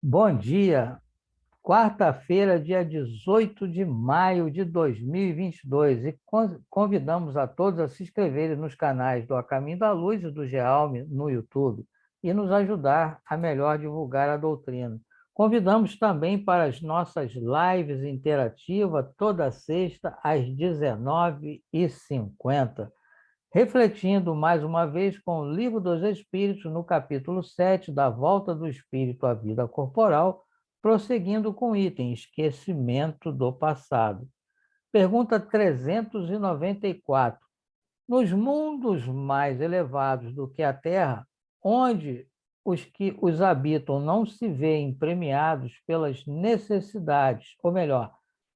Bom dia, quarta-feira, dia 18 de maio de 2022, e convidamos a todos a se inscreverem nos canais do A Caminho da Luz e do Gealme no YouTube e nos ajudar a melhor divulgar a doutrina. Convidamos também para as nossas lives interativas toda sexta às 19h50, refletindo mais uma vez com o Livro dos Espíritos, no capítulo 7 da volta do espírito à vida corporal, prosseguindo com o item esquecimento do passado. Pergunta 394. Nos mundos mais elevados do que a Terra, onde os que os habitam não se veem premiados pelas necessidades, ou melhor,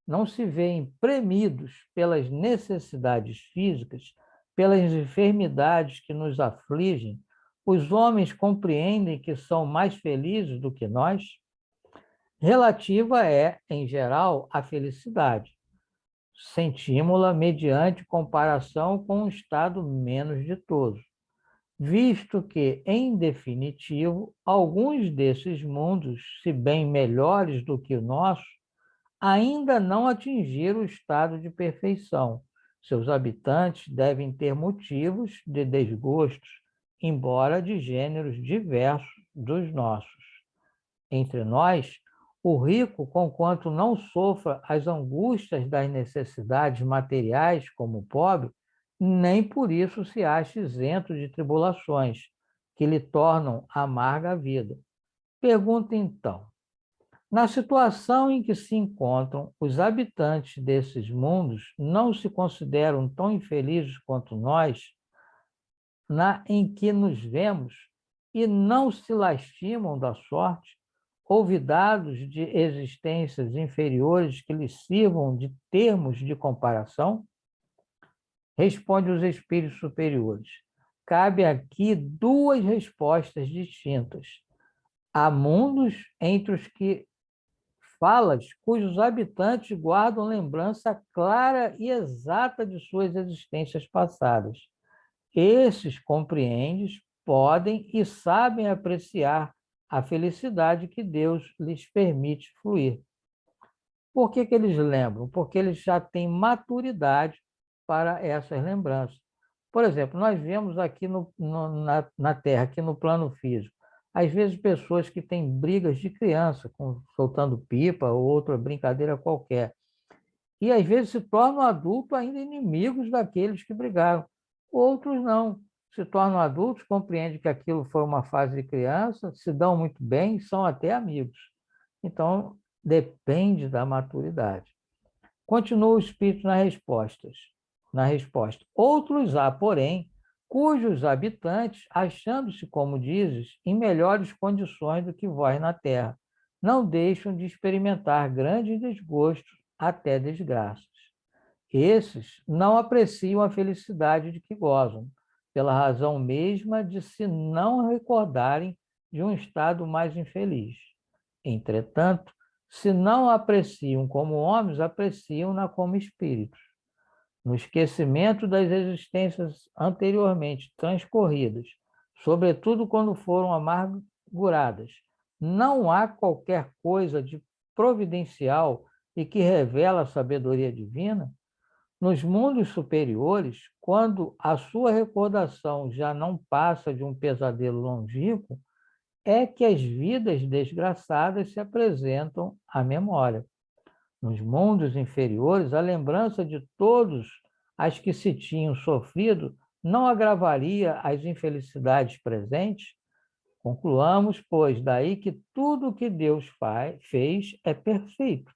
não se veem premidos pelas necessidades físicas, pelas enfermidades que nos afligem, os homens compreendem que são mais felizes do que nós? Relativa é, em geral, a felicidade. Sentimos-la mediante comparação com um estado menos ditoso, visto que, em definitivo, alguns desses mundos, se bem melhores do que o nosso, ainda não atingiram o estado de perfeição. Seus habitantes devem ter motivos de desgostos, embora de gêneros diversos dos nossos. Entre nós, o rico, conquanto não sofra as angústias das necessidades materiais como o pobre, nem por isso se acha isento de tribulações, que lhe tornam amarga a vida. Pergunta então: na situação em que se encontram os habitantes desses mundos, não se consideram tão infelizes quanto nós, em que nos vemos, e não se lastimam da sorte, olvidados de existências inferiores que lhes sirvam de termos de comparação? Responde os espíritos superiores. Cabe aqui duas respostas distintas. Há mundos entre os que falas, cujos habitantes guardam lembrança clara e exata de suas existências passadas. Esses compreendes, podem e sabem apreciar a felicidade que Deus lhes permite fluir. Por que eles lembram? Porque eles já têm maturidade para essas lembranças. Por exemplo, nós vemos aqui na Terra, aqui no plano físico, às vezes pessoas que têm brigas de criança, soltando pipa ou outra brincadeira qualquer, e às vezes se tornam adultos ainda inimigos daqueles que brigaram. Outros não. Se tornam adultos, compreendem que aquilo foi uma fase de criança, se dão muito bem, são até amigos. Então, depende da maturidade. Continua o espírito na resposta. Outros há, porém, cujos habitantes, achando-se, como dizes, em melhores condições do que vós na terra, não deixam de experimentar grandes desgostos, até desgraças. Esses não apreciam a felicidade de que gozam, pela razão mesma de se não recordarem de um estado mais infeliz. Entretanto, se não a apreciam como homens, apreciam-na como espíritos. No esquecimento das existências anteriormente transcorridas, sobretudo quando foram amarguradas, não há qualquer coisa de providencial e que revela a sabedoria divina? Nos mundos superiores, quando a sua recordação já não passa de um pesadelo longínquo, é que as vidas desgraçadas se apresentam à memória. Nos mundos inferiores, a lembrança de todos as que se tinham sofrido não agravaria as infelicidades presentes? Concluamos, pois, daí que tudo o que Deus fez é perfeito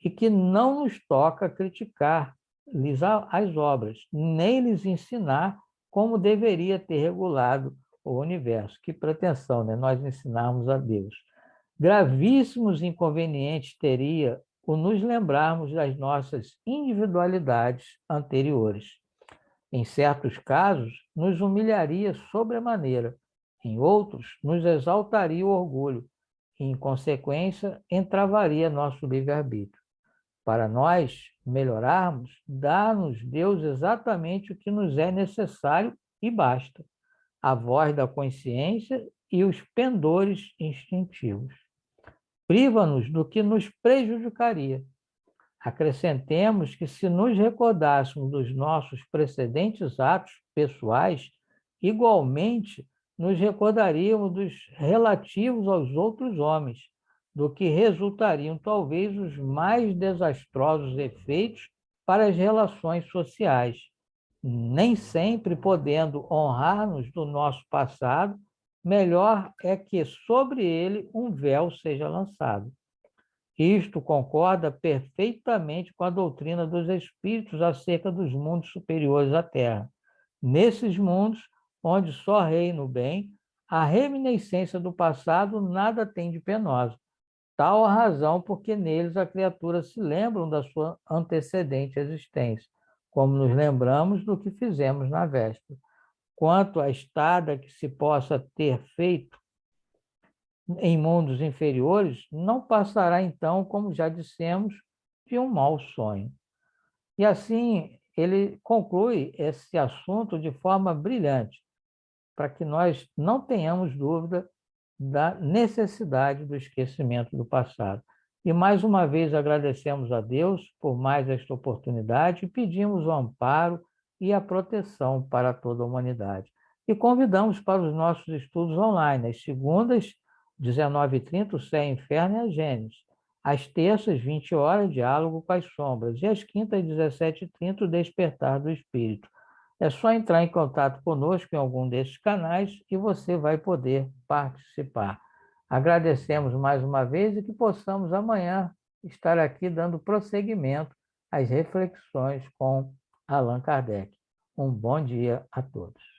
e que não nos toca criticar-lhes as obras, nem lhes ensinar como deveria ter regulado o universo. Que pretensão, né? Nós ensinarmos a Deus. Gravíssimos inconvenientes teria o nos lembrarmos das nossas individualidades anteriores. Em certos casos, nos humilharia sobremaneira, em outros, nos exaltaria o orgulho, e, em consequência, entravaria nosso livre-arbítrio. Para nós melhorarmos, dá-nos Deus exatamente o que nos é necessário e basta: a voz da consciência e os pendores instintivos. priva-nos do que nos prejudicaria. Acrescentemos que, se nos recordássemos dos nossos precedentes atos pessoais, igualmente nos recordaríamos dos relativos aos outros homens, do que resultariam talvez os mais desastrosos efeitos para as relações sociais, nem sempre podendo honrar-nos do nosso passado. Melhor é que sobre ele um véu seja lançado. Isto concorda perfeitamente com a doutrina dos espíritos acerca dos mundos superiores à Terra. Nesses mundos, onde só reina o bem, a reminiscência do passado nada tem de penosa. Tal a razão porque neles a criatura se lembram da sua antecedente existência, como nos lembramos do que fizemos na véspera. Quanto à estada que se possa ter feito em mundos inferiores, não passará então, como já dissemos, de um mau sonho. E assim ele conclui esse assunto de forma brilhante, para que nós não tenhamos dúvida da necessidade do esquecimento do passado. E mais uma vez agradecemos a Deus por mais esta oportunidade e pedimos o amparo e a proteção para toda a humanidade. E convidamos para os nossos estudos online, às segundas, 19h30, o Céu, Inferno e a Gênesis. Às terças, 20 horas, Diálogo com as Sombras. E às quintas, 17h30, o Despertar do Espírito. É só entrar em contato conosco em algum desses canais e você vai poder participar. Agradecemos mais uma vez e que possamos amanhã estar aqui dando prosseguimento às reflexões com Allan Kardec. Um bom dia a todos.